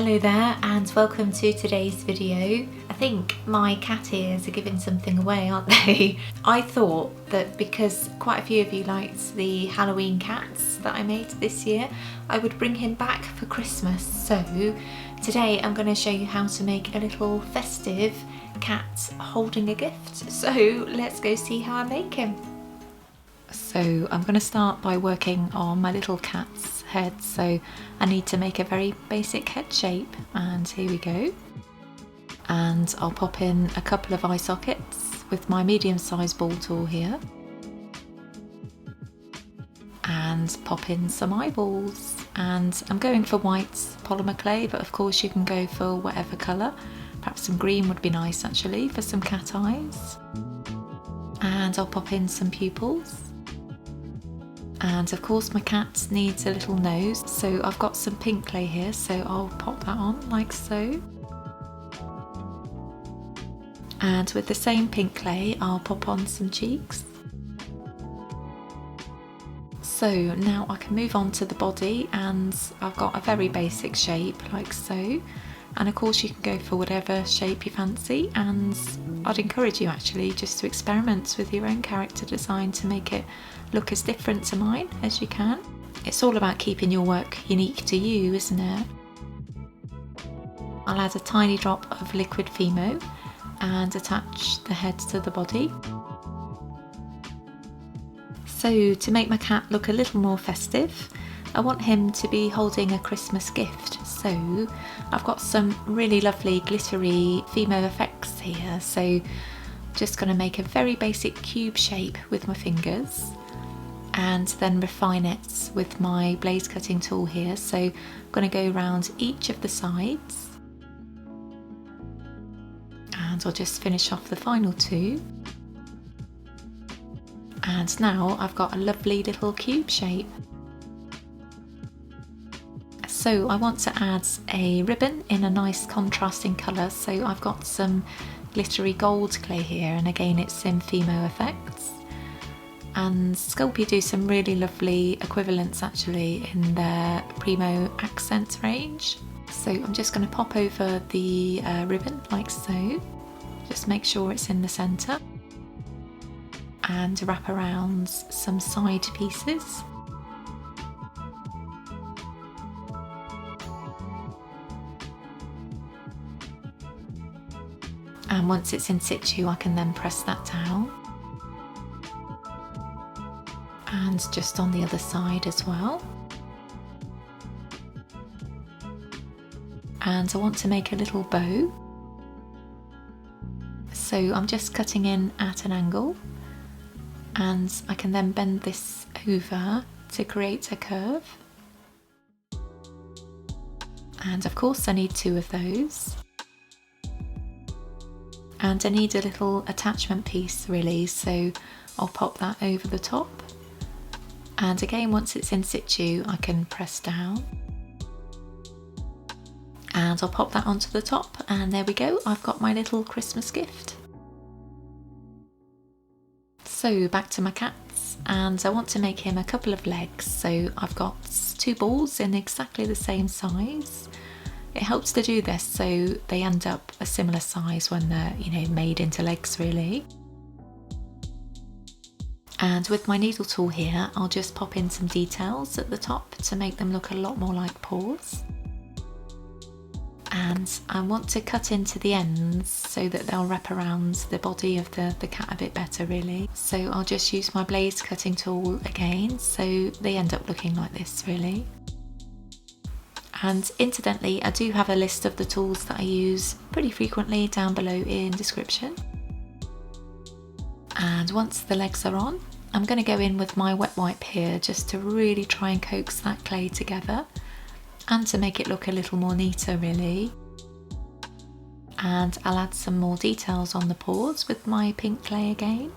Hello there and welcome to today's video. I think my cat ears are giving something away, aren't they? I thought that because quite a few of you liked the Halloween cats that I made this year, I would bring him back for Christmas. So today I'm going to show you how to make a little festive cat holding a gift. So let's go see how I make him. So I'm going to start by working on my little cat's head. So I need to make a very basic head shape, and here we go. And I'll pop in a couple of eye sockets with my medium-sized ball tool here, and pop in some eyeballs. And I'm going for white Polymer clay, but of course you can go for whatever colour. Perhaps some green would be nice actually for some cat eyes. And I'll pop in some pupils. And of course my cat needs a little nose, so I've got some pink clay here, so I'll pop that on like so. And with the same pink clay I'll pop on some cheeks. So now I can move on to the body, and I've got a very basic shape like so. And of course you can go for whatever shape you fancy, and I'd encourage you actually just to experiment with your own character design to make it look as different to mine as you can. It's all about keeping your work unique to you, isn't it? I'll add a tiny drop of liquid Fimo and attach the head to the body. So to make my cat look a little more festive, I want him to be holding a Christmas gift, so I've got some really lovely glittery Fimo effects here. So just going to make a very basic cube shape with my fingers and then refine it with my blaze cutting tool here. So I'm going to go around each of the sides, and I'll just finish off the final two. And now I've got a lovely little cube shape. So I want to add a ribbon in a nice contrasting colour, so I've got some glittery gold clay here, and again it's in Fimo effects. And Sculpey do some really lovely equivalents actually in their Primo accent range. So I'm just going to pop over the ribbon like so, just make sure it's in the centre, and wrap around some side pieces. And once it's in situ, I can then press that down. And just on the other side as well. And I want to make a little bow. So I'm just cutting in at an angle, and I can then bend this over to create a curve. And of course I need two of those. And I need a little attachment piece really, so I'll pop that over the top. And again, once it's in situ, I can press down. And I'll pop that onto the top, and there we go, I've got my little Christmas gift. So back to my cats, and I want to make him a couple of legs, so I've got two balls in exactly the same size. It helps to do this so they end up a similar size when they're, made into legs really. And with my needle tool here, I'll just pop in some details at the top to make them look a lot more like paws. And I want to cut into the ends so that they'll wrap around the body of the cat a bit better really. So I'll just use my blaze cutting tool again, so they end up looking like this really. And incidentally, I do have a list of the tools that I use pretty frequently down below in description. And once the legs are on, I'm going to go in with my wet wipe here just to really try and coax that clay together, and to make it look a little more neater really. And I'll add some more details on the paws with my pink clay again.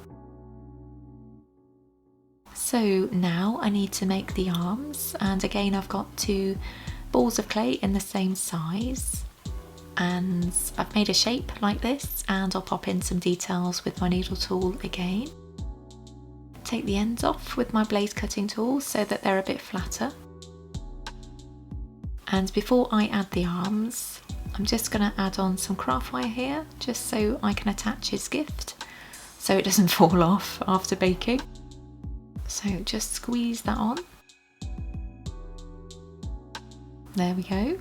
So now I need to make the arms, and again I've got two balls of clay in the same size, and I've made a shape like this, and I'll pop in some details with my needle tool again. Take the ends off with my blaze cutting tool so that they're a bit flatter. And before I add the arms, I'm just going to add on some craft wire here, just so I can attach his gift so it doesn't fall off after baking. So just squeeze that on. There we go.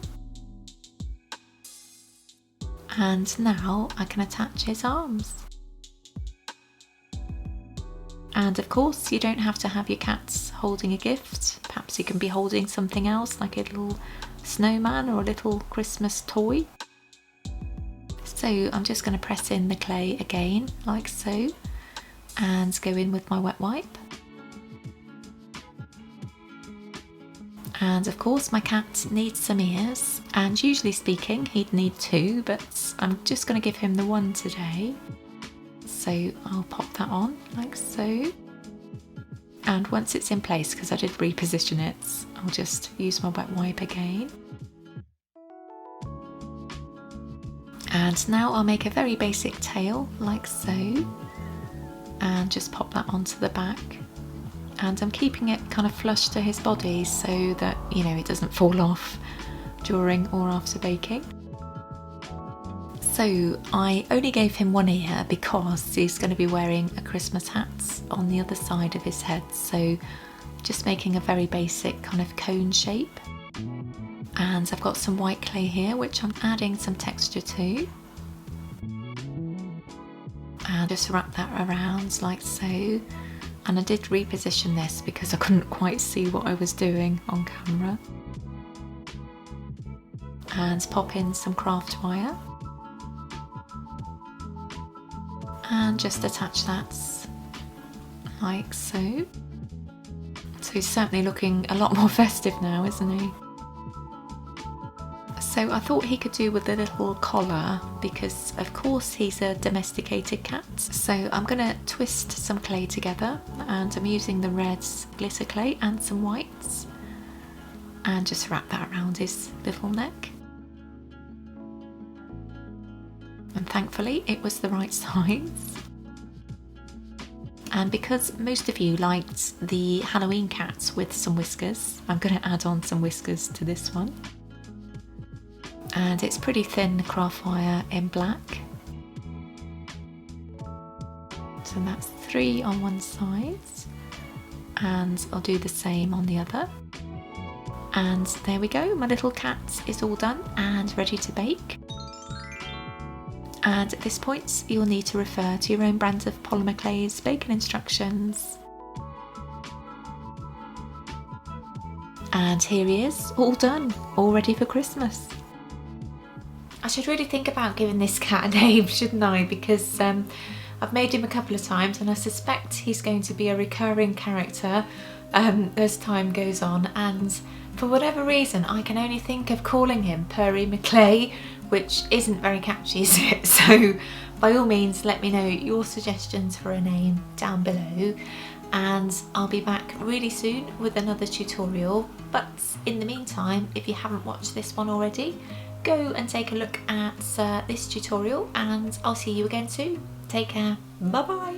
And now I can attach his arms. And of course, you don't have to have your cats holding a gift. Perhaps you can be holding something else, like a little snowman or a little Christmas toy. So I'm just going to press in the clay again, like so, and go in with my wet wipe. And of course my cat needs some ears, and usually speaking he'd need 2, but I'm just going to give him the 1 today. So I'll pop that on like so. And once it's in place, because I did reposition it, I'll just use my wet wipe again. And now I'll make a very basic tail like so, and just pop that onto the back. And I'm keeping it kind of flush to his body so that, you know, it doesn't fall off during or after baking. So I only gave him 1 ear because he's going to be wearing a Christmas hat on the other side of his head. So just making a very basic kind of cone shape. And I've got some white clay here, which I'm adding some texture to. And just wrap that around like so. And I did reposition this because I couldn't quite see what I was doing on camera. And pop in some craft wire. And just attach that like so. So he's certainly looking a lot more festive now, isn't he? So I thought he could do with a little collar because of course he's a domesticated cat. So I'm going to twist some clay together, and I'm using the red glitter clay and some whites, and just wrap that around his little neck. And thankfully it was the right size. And because most of you liked the Halloween cats with some whiskers, I'm going to add on some whiskers to this one. And it's pretty thin craft wire in black. So that's 3 on one side, and I'll do the same on the other. And there we go, my little cat is all done and ready to bake. And at this point you'll need to refer to your own brand of Polymer Clay's baking instructions. And here he is, all done, all ready for Christmas. I should really think about giving this cat a name, shouldn't I? Because I've made him a couple of times and I suspect he's going to be a recurring character as time goes on. And for whatever reason, I can only think of calling him Purry McClay, which isn't very catchy, is it? So by all means, let me know your suggestions for a name down below. And I'll be back really soon with another tutorial. But in the meantime, if you haven't watched this one already, go and take a look at this tutorial, and I'll see you again soon. Take care. Bye bye.